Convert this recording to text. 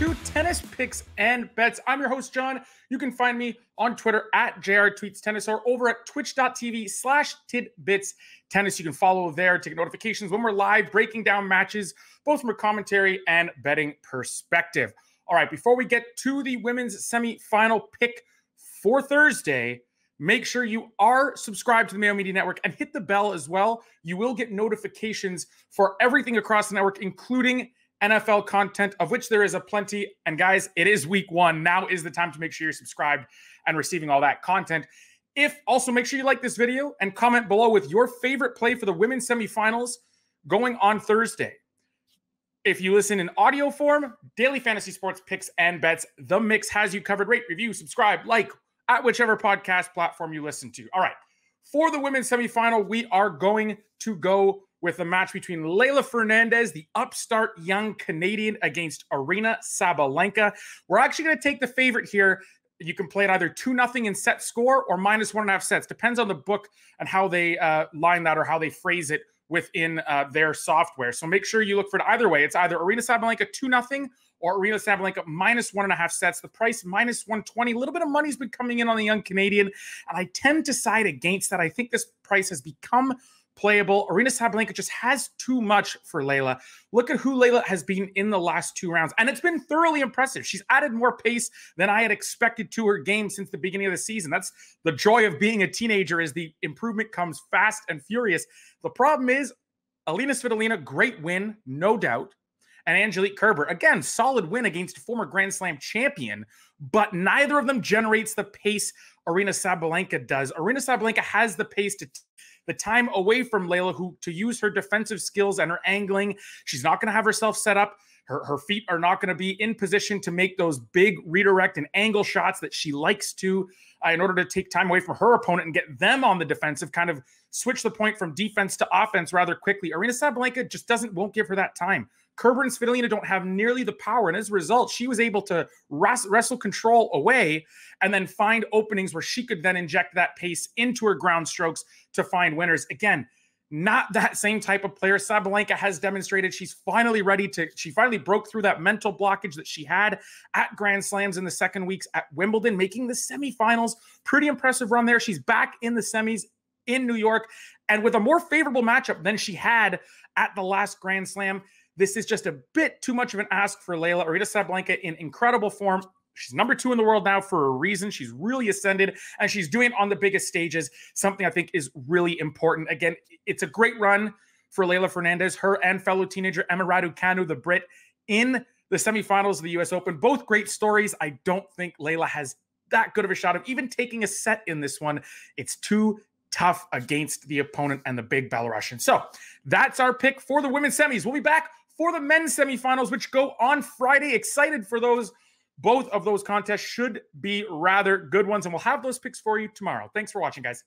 to Tennis Picks and Bets. I'm your host, John. You can find me on Twitter at JRTweetsTennis or over at twitch.tv/tidbitstennis. You can follow there to get notifications when we're live breaking down matches, both from a commentary and betting perspective. All right, before we get to the women's semifinal pick for Thursday, make sure you are subscribed to the Mayo Media Network and hit the bell as well. You will get notifications for everything across the network, including NFL content, of which there is a plenty. And guys, it is week one. Now is the time to make sure you're subscribed and receiving all that content. Also make sure you like this video and comment below with your favorite play for the women's semifinals going on Thursday. If you listen in audio form, daily fantasy sports picks and bets, The Mix has you covered. Rate, review, subscribe, like at whichever podcast platform you listen to. All right. For the women's semifinal, we are going to go with a match between Leylah Fernandez, the upstart young Canadian, against Aryna Sabalenka. We're actually going to take the favorite here. You can play it either 2-0 in set score or -1.5 sets. Depends on the book and how they line that or how they phrase it within their software. So make sure you look for it either way. It's either Aryna Sabalenka 2-0 or Aryna Sabalenka -1.5 sets. The price -120. A little bit of money's been coming in on the young Canadian, and I tend to side against that. I think this price has become playable. Aryna Sabalenka just has too much for Leylah. Look at who Leylah has been in the last 2 rounds, and it's been thoroughly impressive. She's added more pace than I had expected to her game since the beginning of the season. That's the joy of being a teenager, is the improvement comes fast and furious. The problem is Alina Svitolina, great win, no doubt. And Angelique Kerber, again, solid win against a former Grand Slam champion, but neither of them generates the pace Aryna Sabalenka does. Aryna Sabalenka has the pace to the time away from Leylah, to use her defensive skills and her angling. She's not going to have herself set up. Her feet are not going to be in position to make those big redirect and angle shots that she likes to in order to take time away from her opponent and get them on the defensive, kind of switch the point from defense to offense rather quickly. Aryna Sabalenka just won't give her that time. Kerber and Svitolina don't have nearly the power, and as a result, she was able to wrestle control away and then find openings where she could then inject that pace into her ground strokes to find winners. Again, not that same type of player. Sabalenka has demonstrated she's finally she finally broke through that mental blockage that she had at Grand Slams in the second weeks at Wimbledon, making the semifinals. Pretty impressive run there. She's back in the semis in New York, and with a more favorable matchup than she had at the last Grand Slam. This is just a bit too much of an ask for Leylah. Aryna Sabalenka in incredible form. She's number 2 in the world now for a reason. She's really ascended, and she's doing it on the biggest stages, something I think is really important. Again, it's a great run for Leylah Fernandez, her and fellow teenager Emma Raducanu, the Brit, in the semifinals of the U.S. Open. Both great stories. I don't think Leylah has that good of a shot of even taking a set in this one. It's too tough against the opponent and the big Belarusian. So that's our pick for the women's semis. We'll be back for the men's semifinals, which go on Friday. Excited for those. Both of those contests should be rather good ones, and we'll have those picks for you tomorrow. Thanks for watching, guys.